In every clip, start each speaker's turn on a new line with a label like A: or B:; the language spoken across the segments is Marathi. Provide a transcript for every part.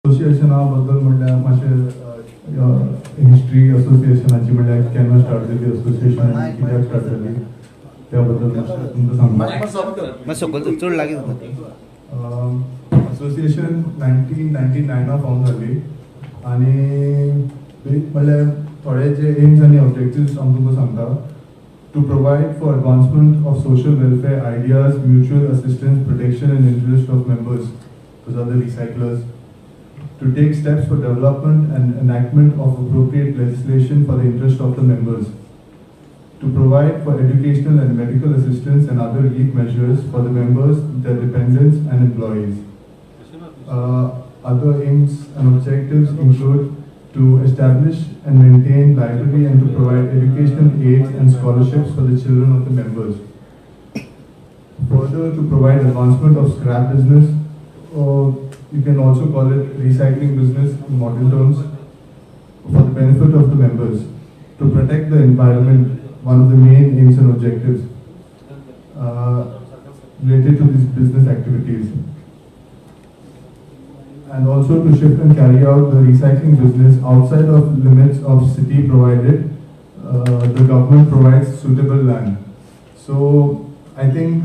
A: असोसिएशना बद्दल म्हणल्यार मातशें हिस्ट्री असोसिएशनाची म्हणल्यार केन्ना स्टार्ट जाली असोसिएशन आनी कित्याक स्टार्ट जाली त्या बद्दल मातशें तुमकां सांगता.
B: चड लागीं
A: असोसिएशन 1999 फॉर्म जाली आनी म्हणल्यार थोडे जे एम्स आनी ऑब्जेक्टिव्स हांव तुमकां सांगता. To provide for advancement of social welfare ideas, mutual assistance, protection and interest of members, those are the recyclers. To take steps for development and enactment of appropriate legislation for the interest of the members. To provide for educational and medical assistance and other relief measures for the members, their dependents and employees. Other aims and objectives include to establish and maintain library and to provide educational aids and scholarships for the children of the members. Further, to provide advancement of scrap business, or you can also call it recycling business in modern terms, for the benefit of the members. To protect the environment, one of the main aims and objectives related to these business activities. And also to shift and carry out the recycling business outside of limits of city provided, the government provides suitable land. So I think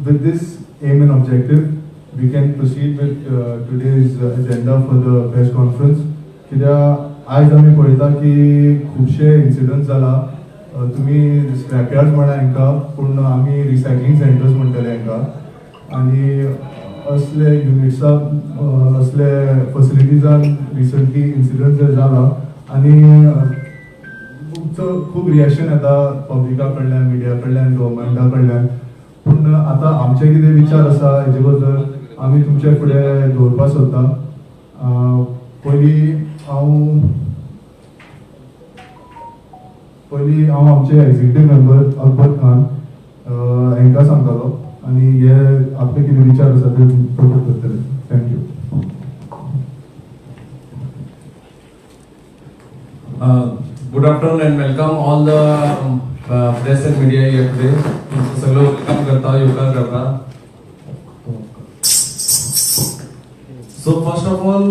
A: with this aim and objective, we can proceed with today's agenda for the press conference. कित्याक आज आमी पळयता की खुबशे इन्सिडंट्स जाला. तुमी स्क्रॅपयार्ड म्हणा हांकां पूण आमी रिसायकलिंग सेंटर्स म्हणटले हांकां आनी असले युनिट्सां असले फॅसिलिटीजान रिसंटली इन्सिडंट जाला आनी खूब रिएक्शन येता पब्लिका कडल्यान मिडिया कडल्यान गव्हर्मेंटा कडल्यान. पूण आतां आमचे कितें विचार आसा हेजे बद्दल आमी तुमचे फुडें दवरपाक सोदता. पयलीं हांव आमचे एक्झिक्युटीव मेंबर अकबर खान हांकां सांगतालो आनी हे आपले कितें विचार आसा ते प्रकट करतले. Thank you.
C: Good afternoon and welcome all the press and media here today. तुमचं सगळं वेलकम करता योगा करता. So first of all,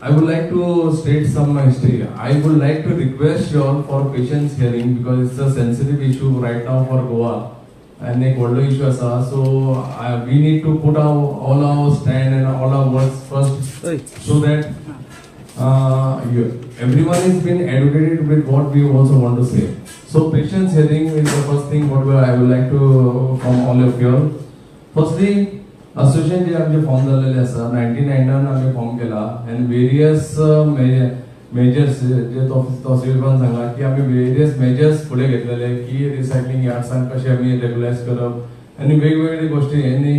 C: I would like to state some history. I would like to request you all for patience hearing because it's a sensitive issue right now for Goa and a world issue asa. So we need to put all our stand and all our words first so that everyone has been educated with what we also want to say. So patience hearing is the first thing what I would like to from all of you all. Firstly, association जे आमचे फॉर्म झालेले आसा 1999 आम्ही फॉर्म केला and various मेजर्स जे तहसीलदारान सांगला की आम्ही वेरियस मेजर्स पुढे घेतलेले की रिसायकलिंग यार्ड्सांक कशे आम्ही रेग्युलाइज करप आणि वेगवेगळ्या गोष्टी आणि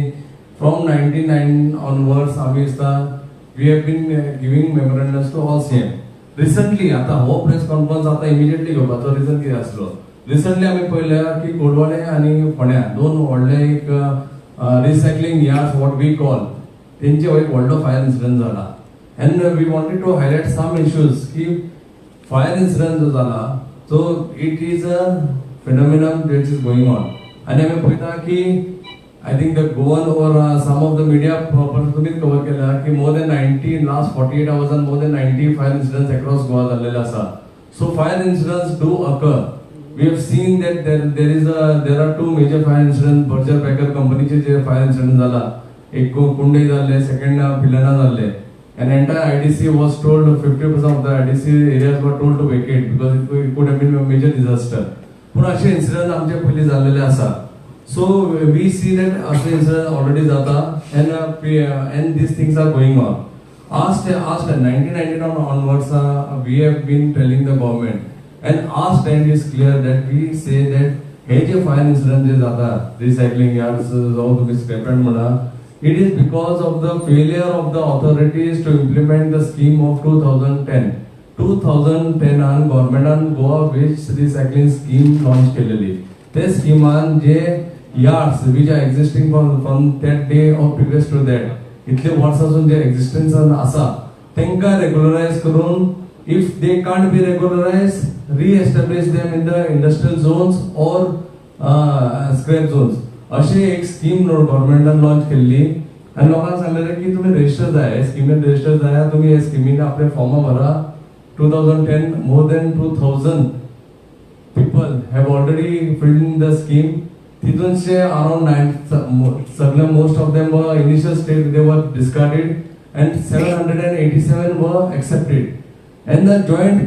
C: फ्रॉम 99 ऑनवर्ड्स आम्ही दिसता we have been giving memorandums to all CM. Recently आता हो प्रेस कॉन्फरन्स आता इमिजिएटली घेवपाचो रिझन कितें आसलो. रिसंटली आम्ही पळयल्या की कोडवाडे आणि फोंड्या दोन व्हडले एक recycling yards what we call तेंचे एक व्हडलो फायर इन्सिडेंट जाला and we wanted to highlight some issues की fire incident जो जाला so it is a phenomenon that is going on आणि आम्ही पळयता की I think the Goan or some of the media तुम्ही कव्हर केला की more than 90 last 48 hours and more than 90 fire incidents across Goa झालेले आसा. So fire incidents do occur. We have seen that there are two major fire incidents. Berger Becker company चे fire incident झाला. एक कुंडई झाले, second पिलाना झाले. And entire IDC was told 50% of the IDC areas were told to vacate because it could have been a major disaster. पण असे incident आमचे पहिले झालेले आसा. So we see that असे incident already जाता and these things are going on. Asked 1999 onwards we have been telling the government. And our stand is clear that we say that हे जे fire incident जे जाता recycling yards जाऊ तुम्ही scrapyard म्हणा it is because of the failure of the authorities to implement the scheme of 2010 and government Goa waste recycling scheme launch केलेली. ते स्कीमान जे yards which are existing from that day or previous to that इतले वर्सांसून जे existence आसा तेंका regularize करून if they can't be regularized, re-establish them in the industrial zones or scrap zones. अशी एक स्कीम गव्हर्नमेंटान लॉन्च केल्ली आणि लोकांना सांगलेले की तुम्ही रजिस्टर जाय स्कीमेन रजिस्टर जाय तुम्ही हे स्कीमीन आपले फॉर्म भरा 2010 more than 2000 people have already filled in the scheme तिथूनचे around 9 सगळे most of them were initial stage they were discarded and 787 were accepted and the joint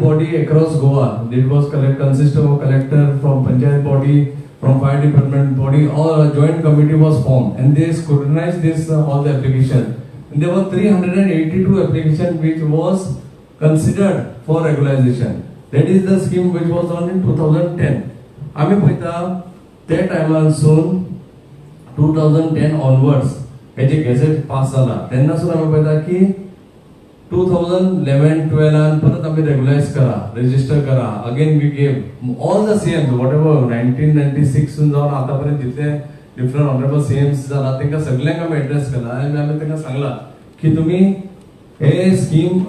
C: body across Goa it was consist of a collector from panchayat body from fire department body or a joint committee was formed and they scrutinized this all the application and there were 382 application which was considered for regularization that is the scheme which was on in 2010 आम्ही पळयता त्या टायमारसून 2010 onwards हेचे गॅझेट पास जाला तेन्नासून आम्ही पळयता की 2011-12 परत आम्ही रेग्युलाइज करा रजिस्टर करा again we gave all the CMs whatever 1996 सून जावन आतापर्यंत जितले डिफरंट ऑनरेबल सीएम्स जाला तांकां सगळ्यांक आम्ही एड्रेस केला आनी आम्ही तांकां सांगला की तुम्ही हे स्कीम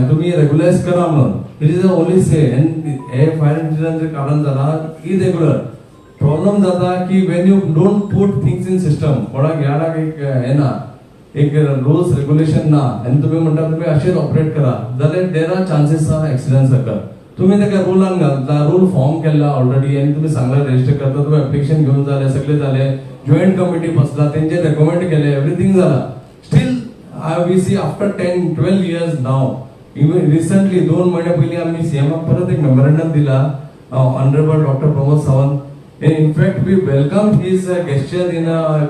C: तुम्ही रेग्युलाइज करा म्हणून it is only say end हे फायर इन्सिडेंटचे कारण जाला इरेग्युलर प्रॉब्लेम जाता की Wien you don't put things in system कोणाक याडाक एक हे ना एक रूल्स रेग्युलेशन ना आणि तुम्ही म्हणता तुम्ही असेच ऑपरेट करा जाल्यार there are chances of accident जातात तुम्ही ताका रुलान घालता रूल फॉर्म केला ऑलरेडी आणि तुम्ही सांगला रजिस्टर करता तुम्ही एप्लिकेशन घेऊन जाले सगळे जाले जॉईंट कमिटी बसला त्यांचे रेकमेंड केले एव्हरीथिंग झाला still we see after 10-12 years now even recently 2 महिने पयलीं आम्ही सीएमाक परत एक मेमोरंडम दिला honourable doctor Pramod Sawant in fact we welcome his gesture in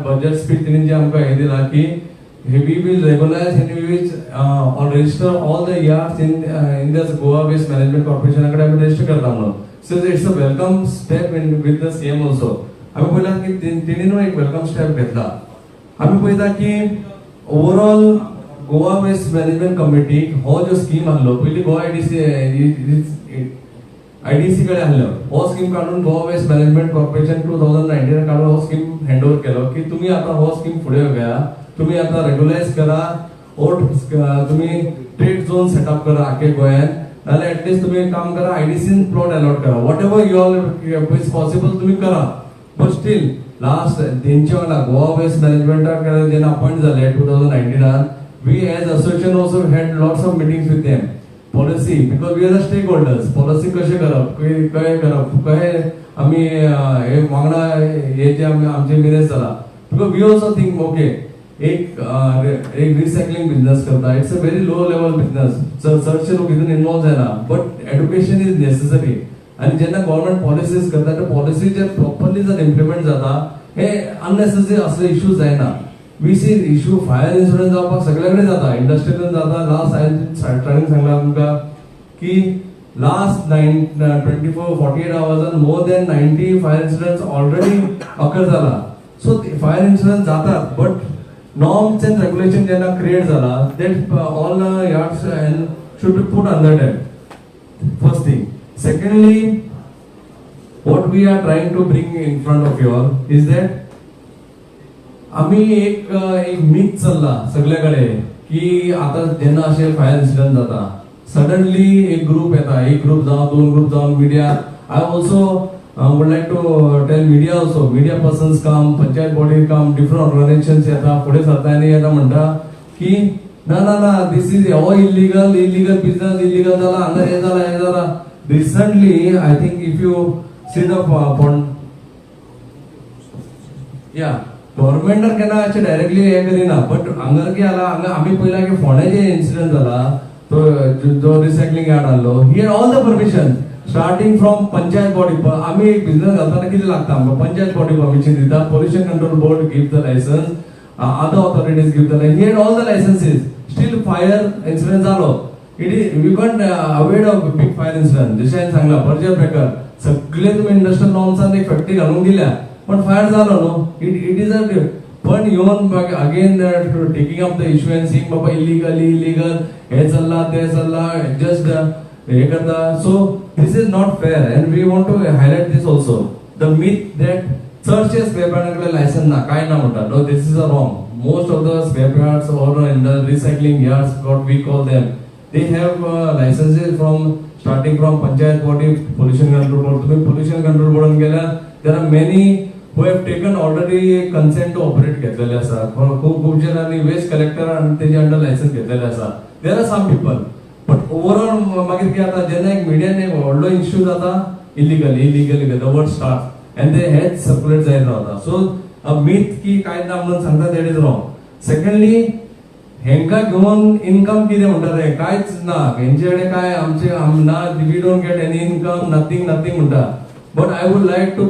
C: budget speech तिने जे आमकां हे दिला की we will regularize and we will or register all the yards in this Goa Waste Management Corporation कडे आम्ही register करता म्हणून so it's a welcome step in with the CM also आम्ही पहिला की तिन्हीनं एक welcome step घेतला आम्ही पहिला की overall Goa Waste Management Committee हो जो स्कीम आणलो पहिली गोवा IDC कडे आणलो हो स्कीम काढून गोवा वेस्ट मॅनेजमेंट कॉर्पोरेशन 2019 काढून हो स्कीम हँडओव्हर केलो की तुम्ही आता हो स्कीम पुढे घ्या तुम्ही आता रेग्युलाइज करा ओट तुम्ही ट्रेड झोन सेटअप करा आखे गोयात नाल्यार ऍटलीस्ट तुम्ही काम करा आयडीसी प्लॉट अलॉट करा what ever you all is possible तुम्ही करा बट स्टील लास्ट तेंच्या वांगडा गोवा वेस्ट मॅनेजमेंटाक जेन्ना अपॉइंट जाले 2019 we as association also had lots of meetings with them policy because we are the stakeholders policy कशें करप कशें करप कशें आमी हे वांगडा हे जे आमचे मॅनेज जाला because we also think okay एक रिसायकलिंग बिझनेस करता it's a very low level business चडशे लोक हितून इन्वॉल्व जायना बट एड्युकेशन इज नेसेसरी आणि जेन्ना गव्हर्नमेंट पॉलिसीज करता त्या पॉलिसी जे प्रॉपरली जर इम्प्लिमेंट जाता हे अननेसेसरी असले इश्यूज जायना we see issue fire incident जावपाक सगळे कडेन जाता इंडस्ट्रीन जाता लास्ट हांवें स्टार्टिंग सांगला तुमकां की last 48 hours more than 90 fire incidents already occur जाला सो फायर इन्सिडेंट जातात बट norms and regulation जेना create झाला that all yards and should be put under that first thing secondly what we are trying to bring in front of you all is that आम्ही एक मिथ चालला सगळ्याकडे की आता जेन्ना असे फायर इन्सिडेंट जाता सडनली एक ग्रुप येता एक ग्रुप जावन दोन ग्रुप जावन media I also would like to tell media also media persons come panchayat body come different organizations येता पुढे सरता आणि येता म्हणता की ना this is all illegal business illegal झाला हांगा हे झाला recently I think if you see the गव्हर्नमेंटान केन्ना अशें डायरेक्टली हे करिना बट हांगा की आला हांगा आमी पयला की फोंड्या जे इन्सिडेंट जाला तो जो रिसायकलिंग यार्ड आहलो he had all the permission starting from panchayat body आम्ही एक बिझनेस घालताना किती लागता आमकां पंचायत बॉडी परमिशन दिता pollution control board give the licence other authorities give the licence he had all the licences steel fire incident जालो इट इज वी कॉन्ट avoid of big fire incident जशें हांवें सांगला पर्जर ब्रेकर सगळे तुम्ही इंडस्ट्रियल नॉर्म्सान एक फॅक्टरी घालून दिल्या पण फायर जालो न्हू इट इज अ पण येवन again taking up the issue end seeing बाबा इलीगल हे चल्ला ते चल्ला जस्ट हे करता so this is not fair and we want to highlight this also the myth that churches spare part license na kai na mota no this is a wrong most of the spare parts or in the recycling yards what we call them they have licenses from starting from panchayat body pollution control board to pollution control board gela there are many who have taken already consent to operate घेतलेले आसा. खूप जणांनी वेस्ट कलेक्टर आणि तेजे अंडर लायसन्स घेतलेले आसा. There are some people. But overall मागीर कितें जाता जेन्ना एक मिडियान एक व्हडलो इश्यू जाता illegally the word starts and they head circulate जायत रावता. So a myth की काय ना म्हणून सांगता that is wrong. Secondly हेंका घेऊन इन्कम कितें म्हणटा ते कांयच ना. हेंचे कडेन काय आमचे ना we don't get any income nothing म्हणटा. But I would like to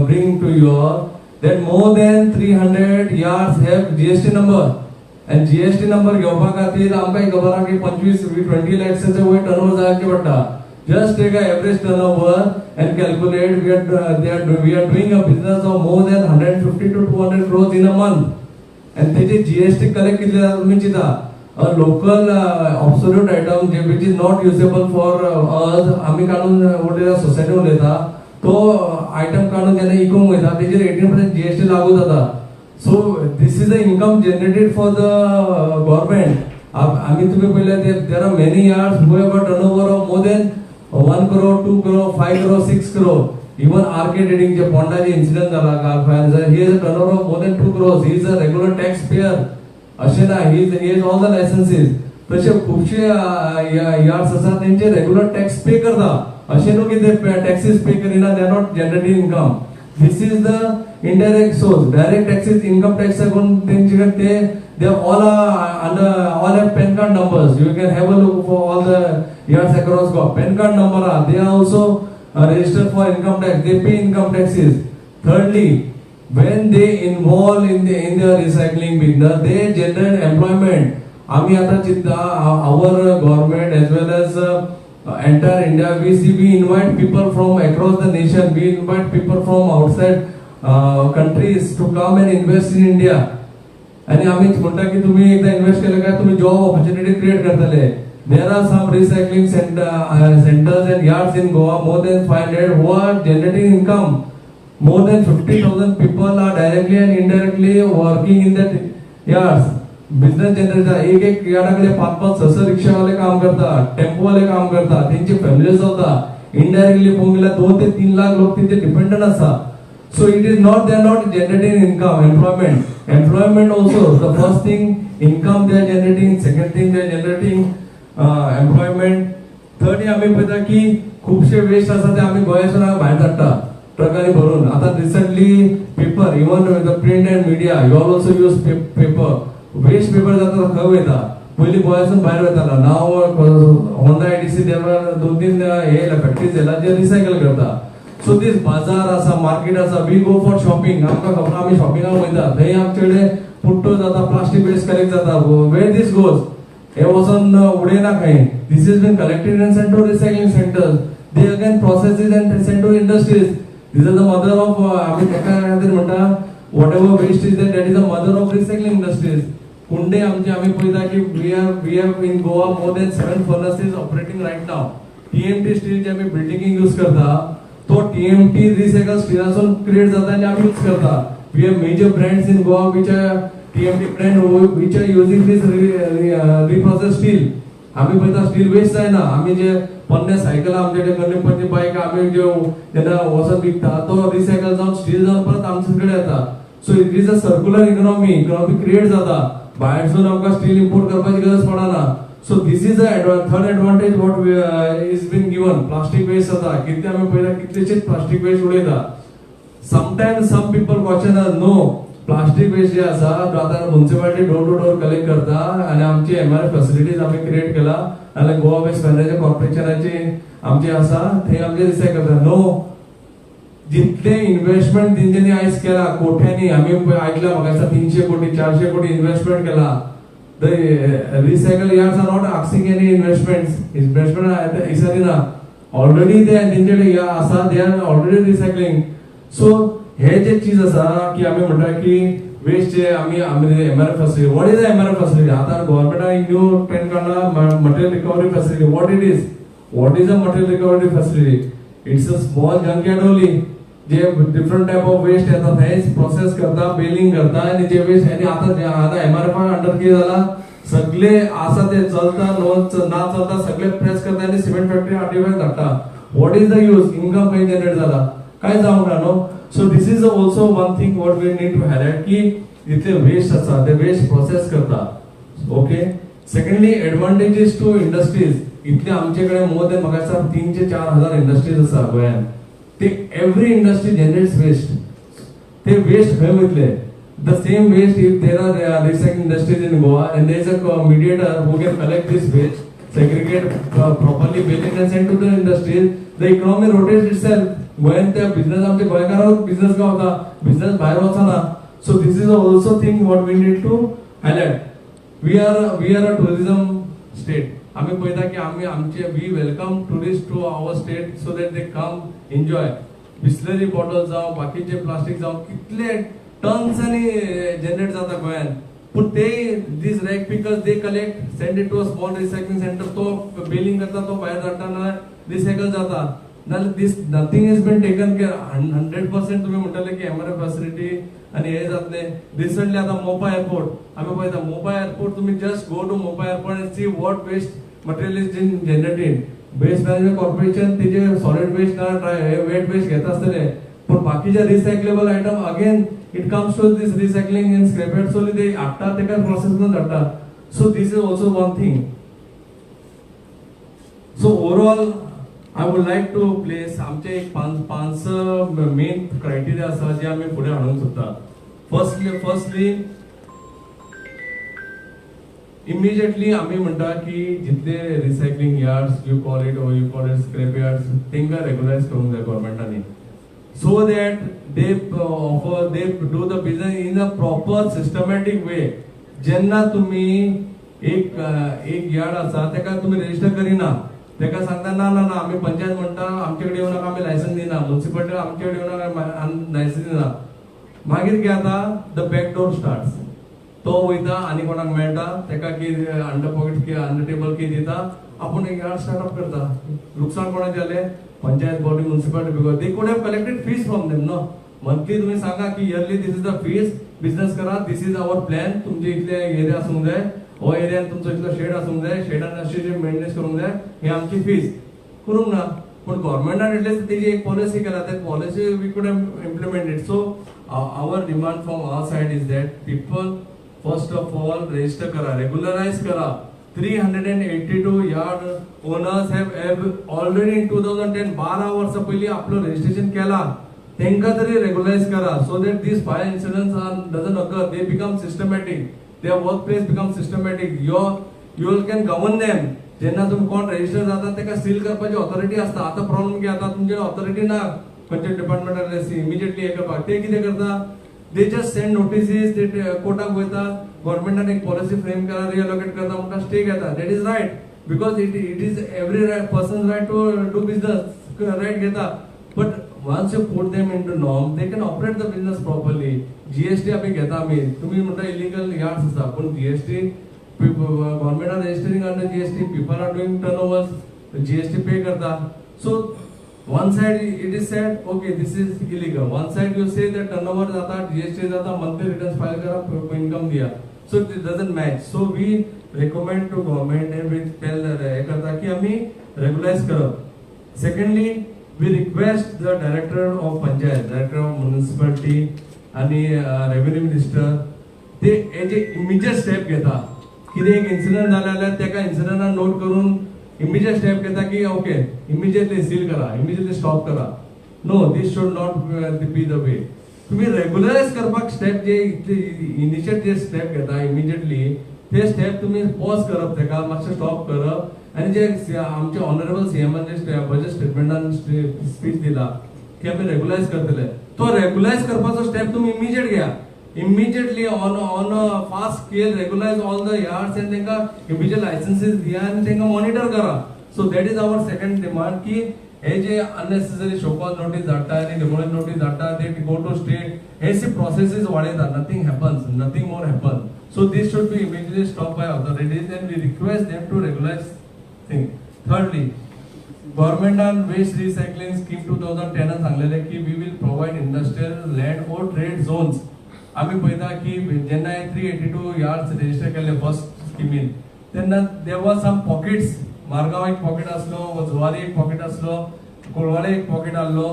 C: bring to you all that more than 300 yards have GST number. And GST number घेवपा खातीर आमकां खबर आहा की 25-20 lakhs वयर टर्नओवर जावचे पडटा. Just take an average turnover and calculate. We are doing a business of more than 150 to 200 crores in a month. And तेजे GST collect कितले जाता तुमी चिंता. A local obsolete item which is not usable for us आमी काडून उडयता सोसायटी उडयता तो आयटम काडून जेन्ना इकूंक वयता तेजेर 18% GST लागू जाता. So this is the income generated for the government. आमी तुम्ही पळयले there are many yards who have a turnover of more than 1 crore, 2 crore, 5 crore, 6 crore. Even RK Trading जे पोंडाचे incident जाला काल fire he has a turnover of more than 2 crores. He is a regular taxpayer. अशें ना he has all the licenses. तशे खुबशे yards आसा तेंचे regular tax pay करता. अशें न्हू की ते taxes pay Kareena they are not generating income. This is the indirect source. Direct taxes, income tax they all have PAN card numbers. You can have a look for all the yards across God. PAN card number they are also registered for income tax. They pay income taxes. Thirdly, when they involve in the recycling business, they generate employment. आम्ही आता चिंता our government as well as entire India, we invite people from across the nation. We invite people from outside countries to come and invest in India. आणि आम्ही म्हणता की तुम्ही एकदा इन्व्हेस्ट केलं काय तुम्ही जॉब ऑपॉर्च्युनिटी क्रिएट करतले. There are some recycling centers and yards in Goa, more than 500 who are generating income. More than 50,000 people are directly and indirectly working in that yards. Business generator एक यार्डाकडे 5-6 रिक्षावाले काम करतात, टेम्पो वाले काम करतात, त्यांची फॅमिलीज होता. इनडायरेक्टली पळोवंक गेल्यार 2 ते 3 लाख लोक तिथे डिपेंडंट आसा. So it is not they are not generating income, employment also. The first thing income they are generating, second thing they are generating employment. Thirdly आम्ही पळयता की खूपशे वेस्ट आसा ते आम्ही गोंयासून भायर धाडटा ट्रकांनी भरून. आता recently paper even the print and media you all also use paper. Waste paper जाता खंय वयता पयलीं गोंयासून भायर वयतालो. नाव होंडा IDC देवार 2-3 हे फॅक्टरीज येयला जे रिसायकल करता. सो दीस बाजार आसा मार्केट आसा वी गो फॉर शॉपिंग. आमकां खबर आमी शॉपिंगाक वयता थंय आमचे कडेन पुट्टो जाता प्लास्टीक वेस्ट कलेक्ट जाता. वेर दीस गोज हे वचून उडयना खंय. This is been collected and sent to recycling centres. They again processes and sent to industries. This is the mother of आमी तेका खातीर म्हणटा whatever waste is that is the mother of recycling industries. कुंडे आमचे आम्ही पळयता की we have in Goa more than 7 furnaces operating right now. TMT steel जे आम्ही बिल्डिंग यूज करता तो TMT रिसायकल स्टीलासून क्रिएट जाता आणि आम्ही यूज करता. We have major brands in Goa which are TMT brand which are using this reprocess steel. आम्ही पळयता स्टील वेस्ट जायना. आम्ही जे पन्ने सायकल आमचे गणपती बायक आम्ही जे जेन्ना वचून विकता तो रिसायकल जावन स्टील जावन परत आमचे कडेन येता. So it is a circular economy create जाता. भायरसून आमकां स्टील इम्पोर्ट करपाची गरज पडना. So this is third advantage what is been given. Plastic waste जाता कितें आमी पळयता कितलेशेच प्लास्टीक वेस्ट उडयता. Sometimes some people question no plastic waste जे आसा आतां municipality door to door collect करता आनी आमची MRF फॅसिलिटीज आमी क्रिएट केला. नाल्यार गोवा वेस्ट मॅनेजमेंट कॉर्पोरेशनाची आमची आसा थंय आमचे रिसायकल करता. नो जितले इन्व्हेस्टमेंट तेंच्यांनी आयज केला कोट्यांनी आम्ही ऐकला म्हाका 300 कोटी 400 कोटी इन्व्हेस्टमेंट केला. The recycle yards are not asking any investment इसरिना ऑलरेडी ते तेंचे आसा they are already recycling. So हे जे चीज आसा की आम्ही म्हणटा की वेस्ट जे आम्ही MRF facility. What is MRF facility. आता गव्हर्नमेंटान न्यू ट्रेंड काडला material recovery facility. What is a material recovery facility. It's a small junkyard only जे डिफरंट टाइप ऑफ वेस्ट येतात थंयच प्रोसेस करता बेलिंग करता आणि जे वेस्ट आणि आता MRF अंडर कितें जाला सगळे आसा ते चलता ना चलता सगळे प्रेस करता आणि सिमेंट फॅक्टरी आर्टिफॅक्ट धाडटा. What is the use. Income खंय जनरेट जाला काय जावंक ना न्हू. So this is also one thing what we need to highlight की इतले वेस्ट आसा ते वेस्ट प्रोसेस करता. Okay. Secondly advantages to industries. इतले आमचे कडेन मोर देन म्हाका दिसता 3 ते 4 हजार इंडस्ट्रीज आसा गोंयांत. ते एवरी इंडस्ट्री जनरेट्स वेस्ट. ते वेस्ट खंय वयतले. The same waste, if there are recycling industries in Goa and there is a mediator who can collect this waste, segregate properly, bill it and send to the industries, the economy rotates itself. When the business आमचे गोंयकारांक business गावता, business भायर वचना. So this is also thing what we need to highlight. We are a tourism state. आम्ही पळयता की आम्ही आमचे we welcome tourists to our state so that they come enjoy. Bislary bottles जावं बाकीचे प्लास्टिक जावं कितले टन्स आणि जनरेट जाता गोंयांत. पूण ते these rag pickers they collect send it to a small recycling centre. तो बिलिंग करता तो भायर धाडटा नाल्यार रिसायकल जाता. नाल्यार this nothing is been taken care. 100% तुम्ही म्हणटले की एमआरएफ फॅसिलिटी आणि हे जातले. रिसंटली आता मोपा एअरपोर्ट आम्ही पळयता. मोपा एअरपोर्ट तुम्ही just go to Mopa airport and see what waste material is in generated. Waste management corporation तेजे सॉलिड वेस्ट ना वेट वेस्ट घेता आसतले. पण बाकीचे recyclable item again it comes to this recycling and scrap yards only they hatta take a process न dhatta. So this is also one thing. So overall I would like to place आमचे एक पांच मेन क्रायटेरिया आसा जे आमी फुडें हाडूंक सोदता. फर्स्टली इमिजिएटली आमी म्हणटा की जितले recycling yards you call it scrap yards तेंका रेग्युलायज करूंक जाय गव्हर्नमेंटानी. So that they do the business in a proper systematic way. जेन्ना तुम्ही एक यार्ड आसा तेका तुम्ही रजिस्टर करिना, तेका सांगता ना आम्ही पंचायत म्हणटा आमचे कडेन येऊ नका आम्ही लायसन्स दिना, म्युनिसिपालिटी आमचे कडेन येऊ नका लायसन्स दिना. मागीर कितें जाता द बॅक डोर स्टार्ट्स. तो वयता आनी कोणाक मेळटा तेका कितें अंडर पॉकेट की अंडर टेबल की दिता आपूण एक यार्ड स्टार्टअप करता. लुकसाण कोणाचें जालें panchayat body municipality because they could have collected fees from them no. Monthly तुम्ही सांगा की yearly this is the fees business करा. This is our plan. तुमचे इतले एरिया आसूंक जाय. हो एरियान तुमचो इतलो शेड आसूंक जाय. शेडान अशें मेंटेनन्स करूंक जाय. ही आमची फीस करूंक ना. पण गव्हर्नमेंटान एटलीस्ट तेजी एक पॉलिसी केला. That policy we could have implemented. So our demand from our side is that people first of all register करा, रेग्युलराइज करा. 382 yard owners have already in 2010 12 वर्सां पयलीं आपलं रजिस्ट्रेशन केला. तेंका तरी रेग्युलाइज करा so that these fire incidents doesn't occur. They become systematic. Their workplace becomes systematic. You can govern them. जेन्ना तुम्ही कोण रजिस्टर जाता तेका सील करपाची ऑथॉरिटी असता. आता प्रॉब्लेम कितें जाता तुमचे ऑथॉरिटी ना पंचायत डिपार्टमेंटान इमिजिएटली हे करपाक. ते कितें करता they just send notices. ते कोर्टाक वयता. गव्हर्नमेंटान एक पॉलिसी फ्रेम करा रिअलोकेट करता म्हणटा स्टे घेता. That is right because it is every person's right to do business right घेता. But once you put them into norm they can operate the business properly. GST आम्ही घेता. आम्ही तुम्ही म्हणता इलिगल यार्ड्स आसा पण GST government are registering under GST. People are doing turnovers. GST pay करता. So one side it is said okay this is illegal. One side you say that turnover जाता GST जाता monthly returns file करा income Diya. So it doesn't match. So we recommend to government and we tell करता की आम्ही regularize करप. Secondly we request the director of panchayat, director of municipality आणि revenue minister ते हेजे immediate step घेता. कितें एक इन्सिडेंट जाल्यार तेका इन्सिडेंटान नोट करून इमिजिएट स्टेप घेता की ओके इमिजिएटली सील करा, इमिजिएटली स्टॉप करा. No this should not be the way. तुम्ही रेग्युलराइज करपाक स्टेप जे इनिशिएट जे स्टेप घेता इमिजिएटली ते स्टेप तुम्ही पॉज करप, तेका मातशें स्टॉप करप. आणि जे आमचे ऑनरेबल सीएमान जे बजेट स्टेटमेंटान स्पीच दिला की आम्ही रेग्युलाइज करतले, तो रेग्युलाइज करपाचो स्टेप तुम्ही इमिजिएट घ्या. Immediately on a fast scale regularize all the yards and तेंका immediate licenses दिया आणि तेंका monitor करा. So that is our second demand की हे जे unnecessary show cause notice धाडटा आणि demolition notice धाडटा they go to state. हे सी processes वाडयता. Nothing happens, nothing more happens. So this should be immediately stopped by authorities and we request them to regularize thing. Thirdly, government and waste recycling scheme 2010 सांगलेले की we will provide industrial land or trade zones. आम्ही पळयता की जेन्ना 382 यार्ड्स रजिस्टर केले फर्स्ट स्किमीन तेन्ना देर वर सम पॉकेट्स. मारगांव एक पॉकेट आसलो, जुवारी एक पॉकेट आसलो, कोळवाडे एक पॉकेट आसलो,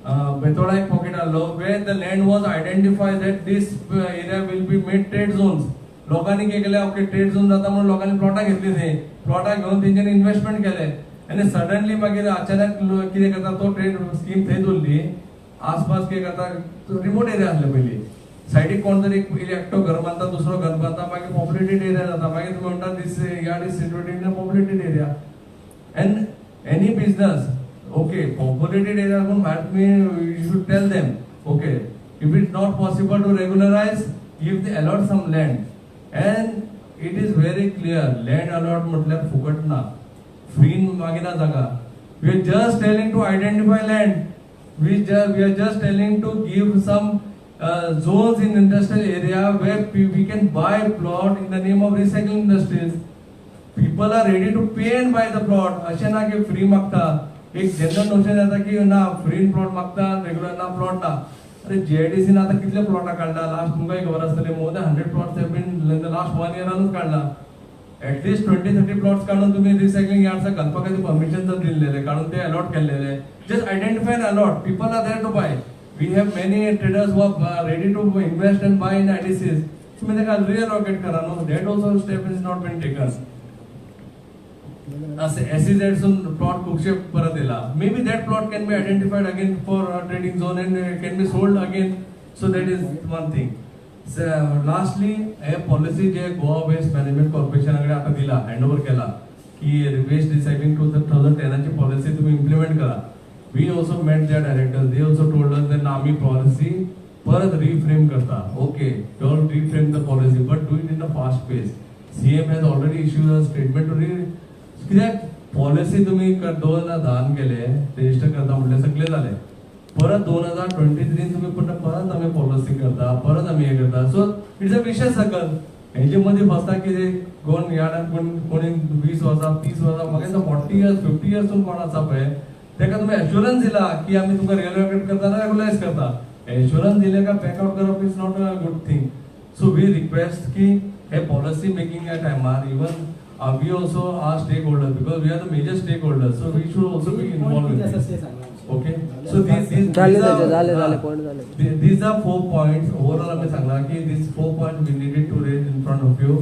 C: Bethoda एक pocket आलो where the land was identified that this area will be made trade zones. लोकांनी काय केले ओके ट्रेड झोन जाता म्हणून लोकांनी प्लॉटा घेतली थंय प्लॉटा घेऊन तेंच्यांनी इन्व्हेस्टमेंट केले आणि सडनली मागीर अचानक कितें करता तो ट्रेड स्कीम थंय दवरली आसपास कितें करता रिमोट एरिया आसले पयलीं सायडीक कोण तरी एकटो घर बांदता दुसरो घर बांदता मागीर पॉप्युलेटेड एरिया जाता मागीर तुमी म्हणटा this yard is situated in a populated area and any business okay populated area kon mat me you should tell them okay if it's not possible to regularize give the allot some land and it is very clear land allot matlab fukat na free magina jaga we are just telling to identify land we are just telling to give some zones in industrial area where we can buy plot in the name of recycling industries people are ready to pay and buy the plot ashe na ki free magta एक जनरल नोशन येता की ना फ्री प्लॉट मागता रेग्युलर ना प्लॉट ना अरे जीआयडीसी ना आता कितले प्लॉटा काढला लास्ट तुमकां खबर आसतले more than 100 plots have been in the last 1 इयरानूच काढला एटलीस्ट 20-30 प्लॉट्स काढून तुम्ही रिसायकलिंग यार्ड्स घालपा खातीर परमिशन जर दिलेले काढून ते अलॉट केलेले just identify and allot people are there to buy we have many traders who are ready to invest and buy in IDCs तुम्ही ताका रिअलोकेट करा no that also step is not been taken SEZ sun plot खुबशे परत येला maybe that plot can be identified again for a trading zone and can be sold again so that is one thing so lastly a policy जे गोवा वेस्ट मॅनेजमेंट कॉर्पोरेशनाकडे आता दिला हँडओव्हर केला की वेस्ट रिसायकलिंग 2010 ची पॉलिसी तुम्ही इम्प्लिमेंट करा we also met their directors they also told us that आम्ही पॉलिसी परत रिफ्रेम करता okay you all reframe the policy but do it in a fast pace CM has already issued a statement to कित्याक पॉलिसी तुम्ही 2010 केले रजिस्टर करता म्हटले सगळे झाले परत 2023 तुम्ही परत आम्ही पॉलिसी करता परत आम्ही हे करता सो इट्स अ विशेष सर्कल हेजे मध्ये फसता की कोण यार्डान कोणी 20 वर्सां 30 वर्सां म्हाका 40 इयर्स 50 इयर्स कोण आसा पळय तेका तुम्ही एश्युरन्स दिला की आम्ही तुमकां रिअलोकेट करता ना रेग्युलाइज करता एश्युरन्स दिले का बॅकआउट करप is not a good thing so we request की हे पॉलिसी मेकिंग टायमार even we also are stakeholders because we are the major stakeholders so we should also be involved in this okay so these are 4 points overall आम्ही सांगला की these 4 points we needed to raise in front of you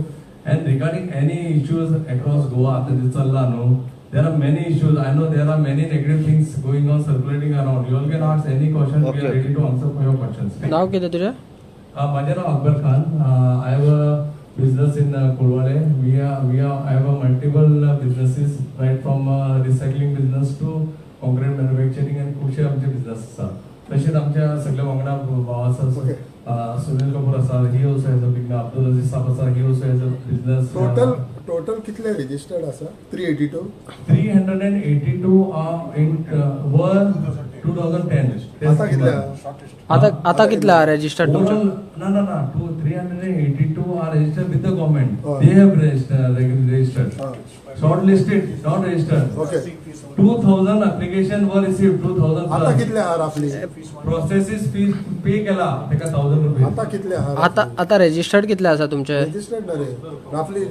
C: and regarding any issues across Goa after this चल्ला no there are many issues I know there are many negative things going on circulating around you all can ask any question we are ready to answer for your questions
B: नाव किती तुझं
C: माझे नाव Akbar Khan I have a business in Kodwale. I have a multiple businesses right from recycling business to concrete manufacturing and खुबशे आमचे business आसा. तशेंच आमच्या सगळ्या वांगडा भाव आसा सुनील कपूर आसा he also has a big Abdul Aziz साहब आसा he also has a business.
D: Total कितले registered आसा 382
C: 382 were 2010
D: आता कितले
B: आता कितला रजिस्टर्ड तुमचं
C: no 382 are registered with the government they have registered shortlisted not registered
D: okay
C: 2000 application were received 2000
D: आता कितले आहार आपली
C: processes fee pay केला तेका 1000 रुपये
D: आता कितले आहार
B: आता रजिस्टर्ड कितले आसा तुमचे
D: रजिस्टर्ड रे रफली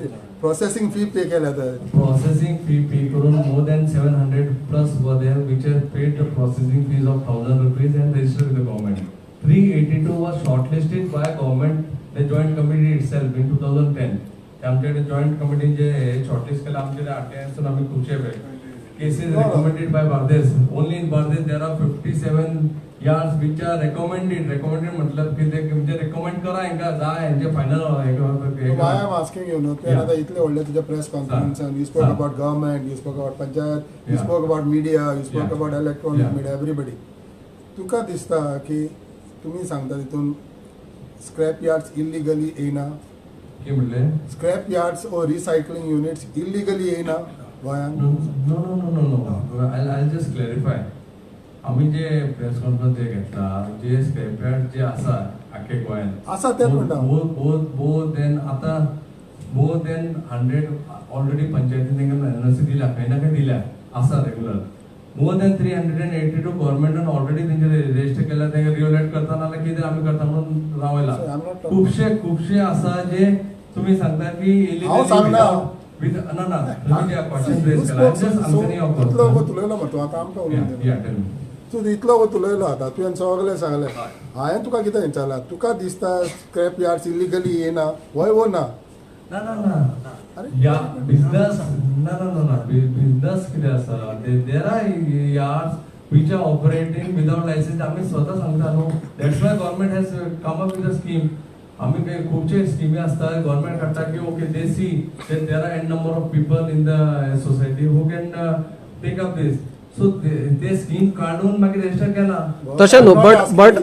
D: प्रोसेसिंग फी पे केल्या तर
C: processing fee pay करून more than 700 plus were there which have paid the processing fees of 1000 rupees and registered with the government 382 was shortlisted by government the joint committee itself in 2010 आमच्याकडे जॉइंट कमिटी जे शॉर्टलिस्ट केला आमच्याकडे आरटीआयसून आम्ही खुबशे cases recommended by Bardes only in Bardes there are 57 yards which are recommended मतलब की ते म्हणजे recommend करा हेंका जा हेंचे final
D: why I'm asking you know ते आता इतले व्हडले तुझ्या press conference and you spoke about government you spoke about panchayat you spoke about media you spoke about electronic media everybody तुका दिसता की तुम्ही सांगता तितून स्क्रॅप यार्ड्स इल्लीगली येना
C: की म्हणले
D: स्क्रॅप यार्ड्स और रिसायकलिंग युनिट्स इल्लीगली येना गोंयान
C: no I'll just clarify आम्ही जे प्रेस कॉन्फरन्स जे घेतला जे स्क्रॅप यार्ड जे आसा आखे गोंयान
D: आसा तेच म्हणटा
C: more than आता more than 100 ऑलरेडी पंचायतीन तेंका एनओसी दिल्या काही ना काही दिल्या आसा रेग्युलर more than 382 गव्हर्नमेंटान ऑलरेडी तेंचे रजिस्टर केला तेंका रिओलेट करताना कितें आम्ही करता म्हणून रावयला खुबशे आसा जे तुम्ही सांगता की इलिगल with no तुम्ही जे क्वेश्चन रेज केला जस्ट आन्सरिंग ऑफ
D: तुला मत आता आमका
C: yeah tell me
D: तूं इतलो उलयलो आतां तुवें सगळें सांगलें हांवें तुका कितें विचारलां तुका दिसता स्क्रॅप यार्ड्स इलिगली येना वय वो ना
C: ना ना ना या बिझनेस ना ना ना ना बिझनेस कितें आसा there are yards which are operating without license आम्ही स्वतः सांगता न्हू that's why government has come up with a scheme आम्ही काही खूपशे स्किमी असतात गव्हर्नमेंट काढता की okay they see there are N number of people in the society who can take up this so ते स्कीम काढून मागीर रजिस्टर केला
B: तशें न्हू बट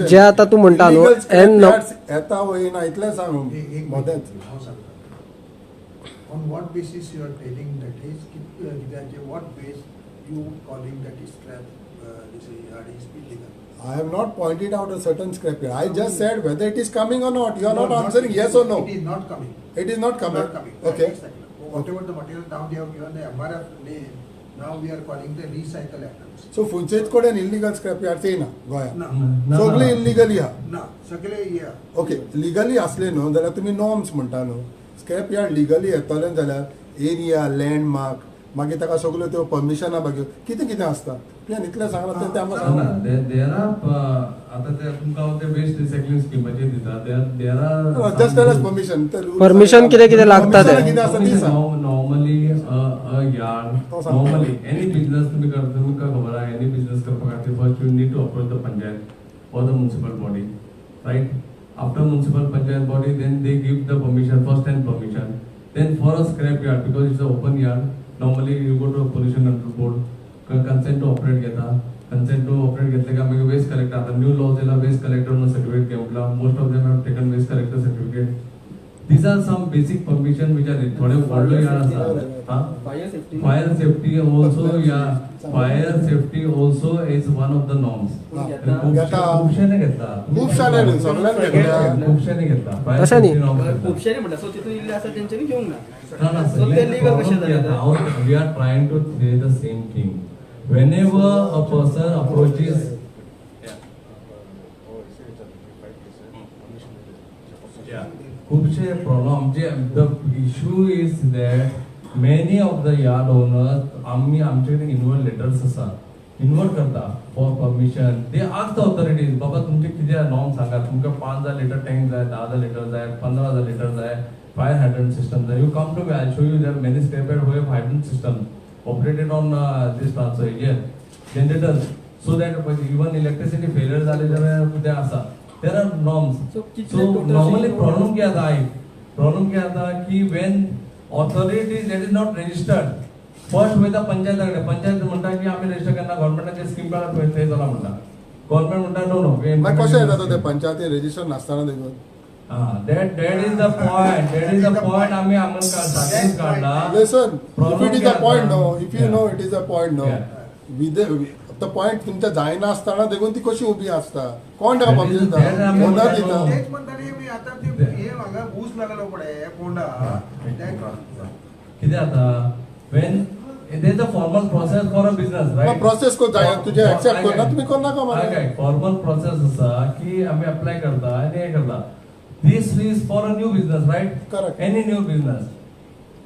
B: जे आतां तूं म्हणटा न्हू
D: येता वयना इतलें सांगू मोदेंच
E: On what basis you are telling that is what base you calling that is scrap this yard is illegal?
D: I have not pointed out a certain scrapyard. I just said whether it is coming or not. You are not answering yes or no.
E: It is not coming.
D: It is not coming.
E: Not coming.
D: Okay.
E: Whatever the material now they have given the MRF name, now we are calling the recycle items.
D: So Funchit कडेन illegal scrapyard येना गोंयांत.
E: No.
D: सगळी illegally हा.
E: ना सगळे या
D: ओके लिगली असले न्हू जाल्यार तुमी नॉर्म्स म्हणटा न्हू स्क्रॅप यार्ड लिगली येतले जाल्यार एरिया लँडमार्क मागीर ताका सगळ्यो त्यो परमिशनां मागीर कितें कितें आसता तुवें इतलें सांगलां तें ते आमकां सांगना
C: देर आर आता ते तुमकां ते वेस्ट रिसायकलिंग स्किमाचेर दिता there are
D: just tell us permission
B: Permission कितें आसता तें?
D: कितें आसता ती सांग
C: normally yard normally any business तुम्ही करता तुमकां खबर आहा एनी बिझनेस करपा खातीर first you need to approach the panchayat or the municipal body, right? After municipal panchayat body, then they give the permission, first and permission. Then for a scrap yard, because it's an open yard, normally you go to a pollution control board, consent to operate घेता, consent to operate घेतले का मागीर waste collector आता new laws येयला waste collector नो certificate घेवला, most of them have taken waste collector certificate. These are some basic permission which are थोडे व्हडलो यार्ड आसा. Fire safety also, yeah. Fire safety also is one of the norms. खूपशेने घेतला.
D: खुबशाने न्हू सगळ्यान घेतल्या
C: खूपशेने घेतला. Fire
B: तशें न्ही.
C: safety norms घेतला.
F: खुबशे म्हणटा सो तितून इल्ले आसा तेंच्यांनी घेवंक ना
C: No, no,
F: So they legal कशें
C: problem
F: जालें
C: is how we are trying to say the same thing. Whenever a person approaches, खूपशे problem. The issue is that many of the yard owners, आम्ही आमच्याकडे इन्व्हॉल्व लेटर्स आसा इन्व्हॉल्व करता for permission. They ask the authorities बाबा तुमचे कितें नॉर्म सांगा तुमकां 5,000 लिटर टँक जाय 10,000 लिटर जाय 15,000 लिटर जाय fire hydrant system. Then you come to me, I'll show you there are many scrap yard who have hydrant system operated on this transfer here generators, so that even electricity failure झाले जाल्यार ते आसा. There are norms. So normally problem क्या था? Problem क्या था कि when authorities that is not registered, first वयता पंचायताकडे पंचायत म्हणटा की आम्ही रजिस्टर करना गव्हर्नमेंटाचे स्कीम काढा थंय जाला म्हणटा गव्हर्नमेंट म्हणटा नो नो
D: मागीर कशें येता ते पंचायती रजिस्टर नासतना देखून
C: that is the point. That is the point. आम्ही आम्हाला starting काढला.
D: Listen, if it is a point, no. If you
C: Yeah.
D: know it is a point, no.
C: Yeah.
D: The point तुमच्या जायना असताना देखून ती कशी उभी असता कोण ताका
C: That is-
D: परमिशन
C: that
D: दिता
C: आम्ही
D: कोणा
C: म्हणतो.
D: दिता
E: तेच म्हणटाले मी आता ते हे हांगा ऊस लागलो पडे पोंडा
C: किती आता when there is a formal process for a business, right?
D: Process को जाय तुझे एक्सेप्ट करना तुम्ही कोण नाका मला
C: काय फॉर्मल प्रोसेस असा की आम्ही अप्लाय करता आणि हे करता. This is for a new business, right?
D: Correct.
C: Any new business.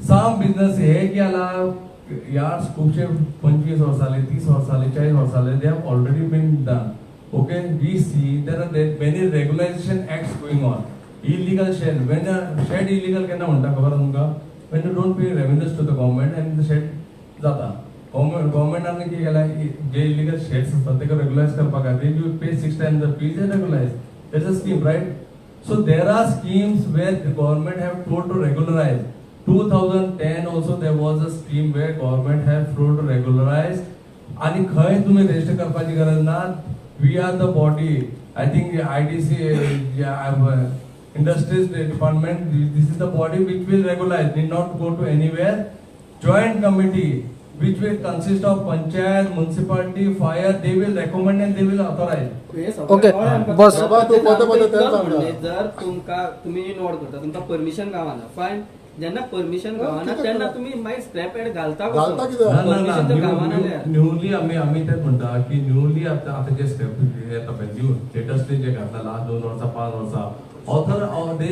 C: Some business हे की आला yards खूपशे 25 वर्षाले 30 वर्षाले 40 वर्षाले they have already been done. Okay, we see there are many regularization acts going on. Illegal shed, when a shed illegal केना म्हणता खबर तुमका? When you don't pay revenues to the government and the shed जाता. गव्हर्नमेंटाने की केला जे इलिगल शेड्स असतात ते रेग्युलाइज करपाक खातीर you pay 6 times the fees and regularize. That's a scheme, right? So there are schemes where the government have told to regularize. 2010 also there was a scheme where government have told to regularize. आणि खंय तुम्ही रजिस्टर करपाची गरज ना. We are the body. I think IDC, Industries Department, this is the body which will regularize. Need not go to anywhere. Joint committee which will consist of panchayat, municipality, fire. They will recommend and they will authorize.
B: Okay, boss.
F: जर तुमका तुम्ही नोट करता तुमका परमिशन गावाना फायन जेन्ना परमिशन गावाना तेन्ना तुम्ही मागीर स्क्रॅप यार्ड घालता
D: घालता
F: कसो
D: कित्याक?
F: परमिशन तर गावाना
C: न्यूली आम्ही तेच म्हणता की न्यूली आता जे स्टेप येता पळय न्यू लेटेस्टली जे घातला लास्ट 2 वर्सां 5 वर्सां ऑथर दे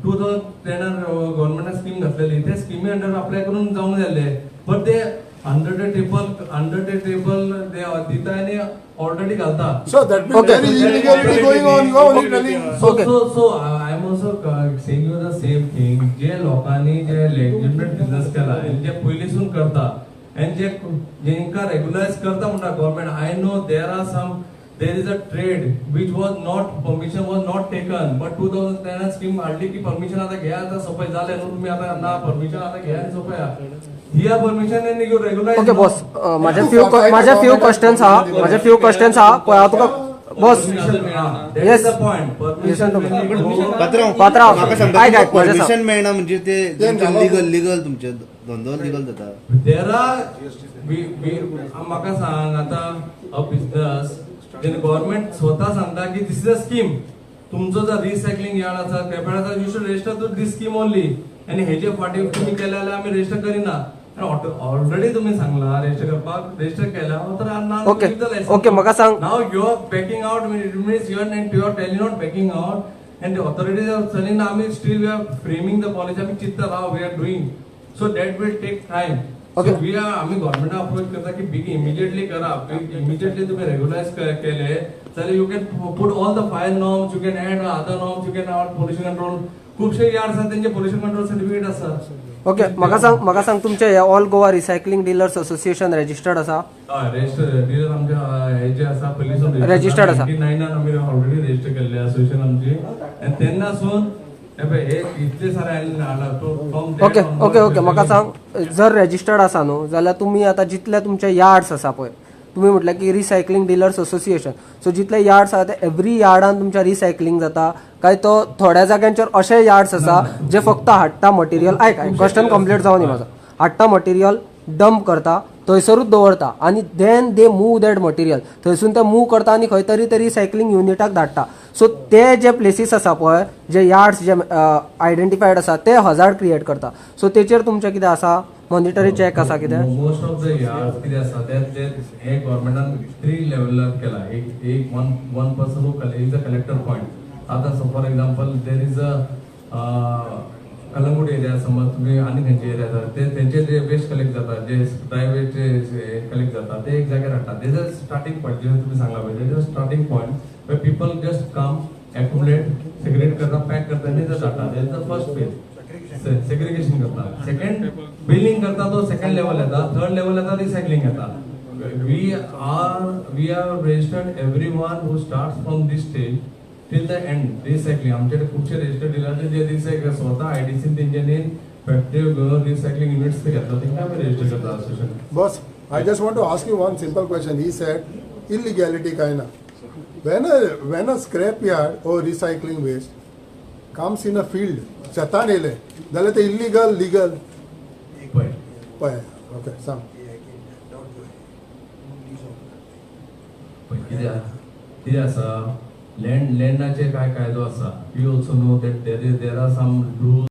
C: 2010 गव्हर्नमेंटान स्कीम घातलेली ते स्कीमी अंडर अप्लाय करून जावंक जाल्ले बट ते अंडर द टेबल ते दिता आनी ऑलरेडी घालता.
D: So that means
B: Okay.
D: there is illegality going on. You are only telling.
B: Okay.
C: So I am also saying you the same thing. जे लोकांनी जे legitimate business केला आणि जे पयलीसून करता आणि जे जेंका रेग्युलाइज करता म्हणटा government, I know there is a trade which was not, permission was not taken, but 2010 scheme हाडली की परमिशन आता घ्या, आता सोपय झाले न्हू, तुम्ही आता ना परमिशन आता घ्या आणि सोपया ही परमिशन आणि रेग्युलाइज.
B: ओके बॉस, माझे फ्यू क्वेश्चन्स हा पळय हांव तुका boss.
C: Yes, the point.
B: Listen to me.
G: पात्रांव म्हाका सांगता
B: ऐक, माझ्या
G: परमिशन मेळना म्हणजे ते लीगल तुमचे धंदो लीगल जाता.
C: There are म्हाका सांग आता अ बिझनेस जेन्ना गव्हर्नमेंट स्वता सांगता की दिस इज अ स्कीम, तुमचो जर रिसायकलिंग यार्ड आसा केपेळाचा, you should register to this scheme only, आणि हेजे फाटी तुम्ही केले जाल्यार आमी रजिस्टर करिना. ऑलरेडी तुम्ही सांगला रजिस्टर करपाक, रजिस्टर केला तर
B: ओके म्हाका सांग.
C: Now you are backing out, it means you are telling not backing out, and the authorities are telling आमी still we are framing the policy, आमी चित्ता राव we are doing, so that will take time.
B: Okay.
C: So we are आम्ही गव्हर्नमेंट अप्रोच करता की बिग इमिजिएटली करा, इमिजिएटली तुम्ही रेग्युलाइज केले जाल्यार you can put all the fire norms, you can add other norms, you can add pollution control. खूपशे यार्ड्स आसा त्यांचे पोल्युशन कंट्रोल सर्टिफिकेट आसा.
B: ओके म्हाका सांग तुमचे हे all Goa recycling dealers association registered आसा?
C: रजिस्टर डीलर आमचे हे जे आसा पयलीसून
B: Registered आसा.
C: 99 आमी ऑलरेडी रजिस्टर केल्ले असोसिएशन आमची, आणि तेन्नासून इतले सारे
B: ओके म्हाका सांग, जर रजिस्टर्ड आसा न्हू जाल्यार तुम्ही आता जितले तुमचे यार्ड्स आसा पळय, तुम्ही म्हटलं की रिसायकलिंग डीलर्स असोसिएशन, सो जितले यार्ड्स आसा ते एव्हरी यार्डान तुमच्या रिसायकलिंग जाता काय तो थोड्या जाग्यांचेर अशे यार्ड्स आसा जे फक्त हाडटा मटेरियल, क्वेश्चन कंप्लीट जावन दी म्हाजो, हाडटा मटेरियल डंप करता थंयसरूच दवरता आणि then they move that material, थंयसून ते मूव करता आणि खंय तरी ते रिसायकलिंग युनिटाक धाडटा. सो ते जे प्लेसीस आसा पळय, जे यार्ड्स जे आयडेंटिफायड आसा ते हजार्ड क्रिएट करता. सो तेचेर तुमचें कितें आसा, मॉनिटरी चॅक आसा कितें?
C: मोस्ट ऑफ द यार्ड्स कितें आसा ते हे गव्हर्नमेंटान 3 लेवलार केला. एक one person who is a collector point. आता so for example there is a Calangute area, समज तुम्ही आणि खंयचे एरिया जाता ते तेंचे जे वेस्ट कलेक्ट जाता, जे ड्राय वेस्ट कलेक्ट जाता ते एक जाग्यार हाडटा. तेज अ स्टार्टिंग पॉइंट, जे तुम्ही सांगला पळय, तेज a starting point where people just come accumulate, segregate करता, पॅक करता आणि ते जाता. That is the first phase, segregation करता. सेकंड बिलिंग करता, तो सेकंड लेवल येता. थर्ड लेवल येता रिसायकलिंग येता. we are registered everyone who starts from this stage till the end recycling. आमच्याकडे खूपशे रजिस्टर्ड डीलर जे रिसायकल स्वतः आयडीसी तेंच्यानी फॅक्टरी घेऊन रिसायकलिंग युनिट्स ते घेतात, तेंकां आमी रजिस्टर करता association.
D: Boss, I just want to ask you one simple question. He said illegality kind of. When a scrap yard or recycling waste comes in a field, शेतान येले जाल्यार ते illegal, legal. पळय ओके सांग.
C: कितें आसा, लँडाचे काय कायदो आसा. You also know that there are some rules